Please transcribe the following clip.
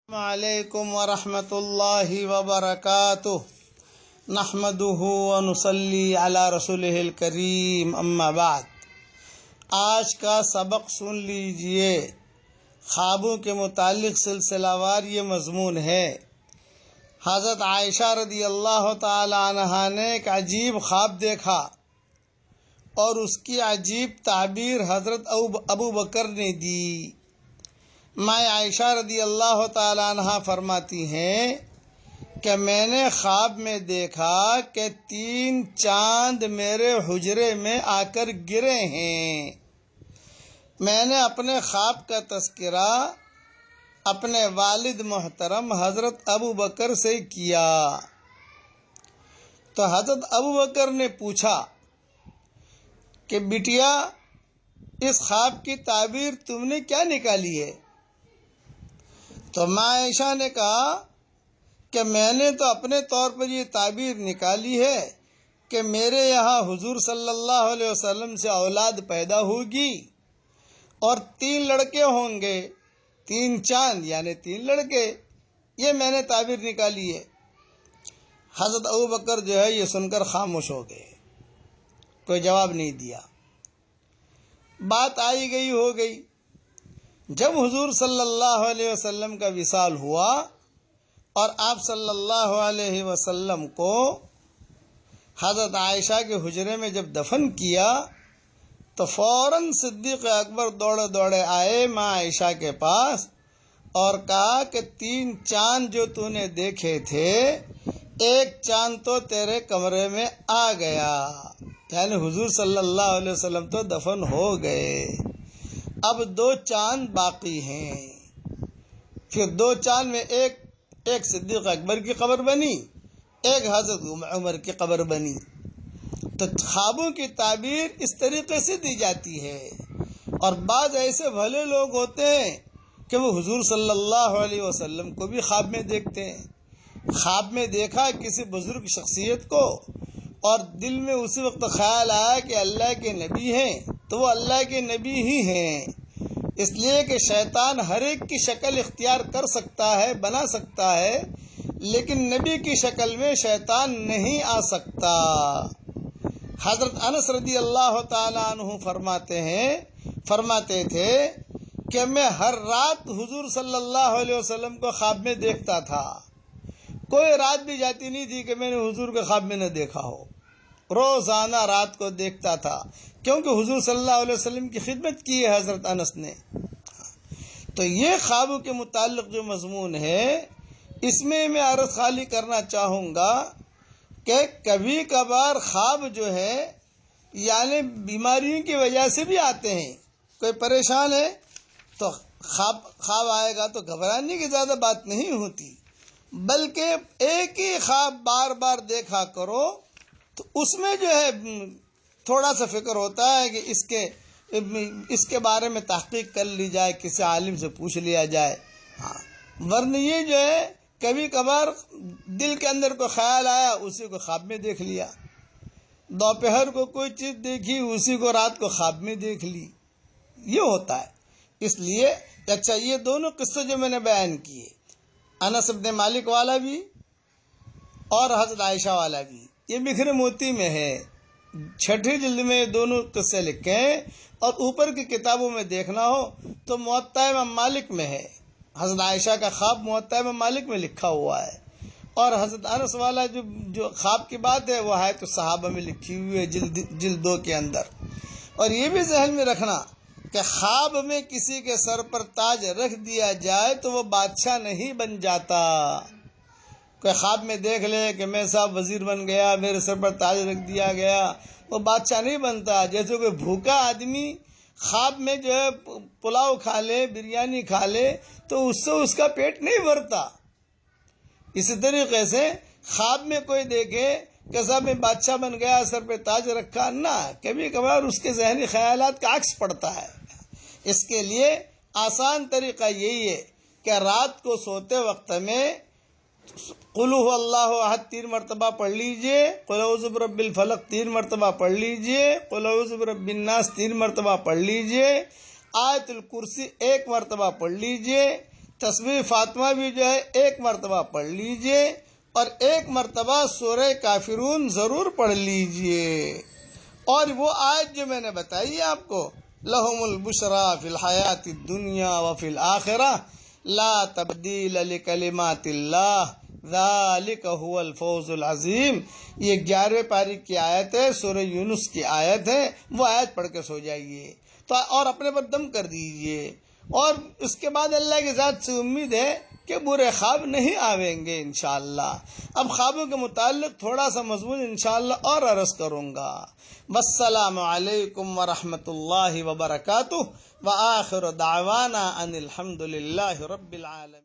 علیکم ورحمۃ اللہ وبرکاتہ نحمدہ ونصلی علی رسولہ الکریم اما بعد۔ آج کا سبق سن لیجئے۔ خوابوں کے متعلق سلسلہ وار یہ مضمون ہے۔ حضرت عائشہ رضی اللہ تعالی عنہا نے ایک عجیب خواب دیکھا اور اس کی عجیب تعبیر حضرت ابو بکر نے دی۔ ماں عائشہ رضی اللہ تعالی عنہ فرماتی ہیں کہ میں نے خواب میں دیکھا کہ 3 چاند میرے حجرے میں آ کر گرے ہیں۔ میں نے اپنے خواب کا تذکرہ اپنے والد محترم حضرت ابو بکر سے کیا تو حضرت ابو بکر نے پوچھا کہ بیٹیا، اس خواب کی تعبیر تم نے کیا نکالی ہے؟ تو ماں عائشہ نے کہا کہ میں نے تو اپنے طور پر یہ تعبیر نکالی ہے کہ میرے یہاں حضور صلی اللہ علیہ وسلم سے اولاد پیدا ہوگی اور 3 لڑکے ہوں گے، 3 چاند یعنی 3 لڑکے۔ یہ میں نے تعبیر نکالی ہے۔ حضرت ابو بکر جو ہے یہ سن کر خاموش ہو گئے، کوئی جواب نہیں دیا۔ بات آئی گئی ہو گئی۔ جب حضور صلی اللہ علیہ وسلم کا وصال ہوا اور آپ صلی اللہ علیہ وسلم کو حضرت عائشہ کے حجرے میں جب دفن کیا تو فوراً صدیق اکبر دوڑے دوڑے آئے ماں عائشہ کے پاس اور کہا کہ 3 چاند جو تو نے دیکھے تھے، ایک چاند تو تیرے کمرے میں آ گیا، یعنی حضور صلی اللہ علیہ وسلم تو دفن ہو گئے، اب 2 چاند باقی ہیں۔ پھر 2 چاند میں ایک صدیق اکبر کی قبر بنی، ایک حضرت عمر کی قبر بنی۔ تو خوابوں کی تعبیر اس طریقے سے دی جاتی ہے۔ اور بعض ایسے بھلے لوگ ہوتے ہیں کہ وہ حضور صلی اللہ علیہ وسلم کو بھی خواب میں دیکھتے ہیں۔ خواب میں دیکھا کسی بزرگ شخصیت کو اور دل میں اسی وقت خیال آیا کہ اللہ کے نبی ہیں تو وہ اللہ کے نبی ہی ہیں، اس لیے کہ شیطان ہر ایک کی شکل اختیار کر سکتا ہے، بنا سکتا ہے، لیکن نبی کی شکل میں شیطان نہیں آ سکتا۔ حضرت انس رضی اللہ تعالی عنہ فرماتے تھے کہ میں ہر رات حضور صلی اللہ علیہ وسلم کو خواب میں دیکھتا تھا، کوئی رات بھی جاتی نہیں تھی کہ میں نے حضور کے خواب میں نہ دیکھا ہو، روزانہ رات کو دیکھتا تھا، کیونکہ حضور صلی اللہ علیہ وسلم کی خدمت کی ہے حضرت انس نے۔ تو یہ خوابوں کے متعلق جو مضمون ہے، اس میں عرض خالی کرنا چاہوں گا کہ کبھی کبھار خواب جو ہے یعنی بیماریوں کی وجہ سے بھی آتے ہیں۔ کوئی پریشان ہے تو خواب آئے گا تو گھبرانے کی زیادہ بات نہیں ہوتی، بلکہ ایک ہی خواب بار بار دیکھا کرو تو اس میں جو ہے تھوڑا سا فکر ہوتا ہے کہ اس کے بارے میں تحقیق کر لی جائے، کسی عالم سے پوچھ لیا جائے۔ ورنہ یہ جو ہے کبھی کبھار دل کے اندر کوئی خیال آیا، اسی کو خواب میں دیکھ لیا، دوپہر کو کوئی چیز دیکھی، اسی کو رات کو خواب میں دیکھ لی، یہ ہوتا ہے۔ اس لیے اچھا، یہ دونوں قصے جو میں نے بیان کیے، انس بن مالک والا بھی اور حضرت عائشہ والا بھی، یہ بکھرے موتی میں ہے، 6 جلد میں دونوں قصے لکھے ہیں، اور اوپر کی کتابوں میں دیکھنا ہو تو موطا امام مالک میں ہے۔ حضرت عائشہ کا خواب موطا امام مالک میں لکھا ہوا ہے، اور حضرت انس والا جو خواب کی بات ہے وہ حیات الصحابہ میں لکھی ہوئی ہے جلد 2 کے اندر۔ اور یہ بھی ذہن میں رکھنا کہ خواب میں کسی کے سر پر تاج رکھ دیا جائے تو وہ بادشاہ نہیں بن جاتا۔ کوئی خواب میں دیکھ لے کہ میں صاحب وزیر بن گیا، میرے سر پر تاج رکھ دیا گیا، وہ بادشاہ نہیں بنتا۔ جیسے کوئی بھوکا آدمی خواب میں جو ہے پلاؤ کھا لے، بریانی کھا لے تو اس سے اس کا پیٹ نہیں بھرتا۔ اسی طریقے سے خواب میں کوئی دیکھے کہ صاحب میں بادشاہ بن گیا، سر پہ تاج رکھا، نہ، کبھی کبھار اس کے ذہنی خیالات کا عکس پڑتا ہے۔ اس کے لیے آسان طریقہ یہی ہے کہ رات کو سوتے وقت میں قل هو اللہ احد 3 مرتبہ پڑھ لیجئے، قل اعوذ برب الفلق 3 مرتبہ پڑھ لیجئے، قل اعوذ برب الناس 3 مرتبہ پڑھ لیجئے، آیت الکرسی 1 مرتبہ پڑھ لیجئے، تسبیح فاطمہ بھی جو ہے 1 مرتبہ پڑھ لیجئے اور 1 مرتبہ سورہ کافرون ضرور پڑھ لیجئے۔ اور وہ آیت جو میں نے بتائی ہے آپ کو، لہم البشریٰ فی الحیات الدنیا وفی الآخرہ لا تبدیل لکلمات اللہ ذالک هو الفوز العظیم، یہ 11ویں پاری کی آیت ہے، سورہ یونس کی آیت ہے، وہ آیت پڑھ کے سو جائیے تو اور اپنے پر دم کر دیجئے، اور اس کے بعد اللہ کی ذات سے امید ہے کہ برے خواب نہیں آویں گے انشاءاللہ۔ اب خوابوں کے متعلق تھوڑا سا مضمون انشاءاللہ اور عرض کروں گا۔ والسلام علیکم ورحمۃ اللہ وبرکاتہ، وآخر دعوانا ان الحمد للہ رب العالمین۔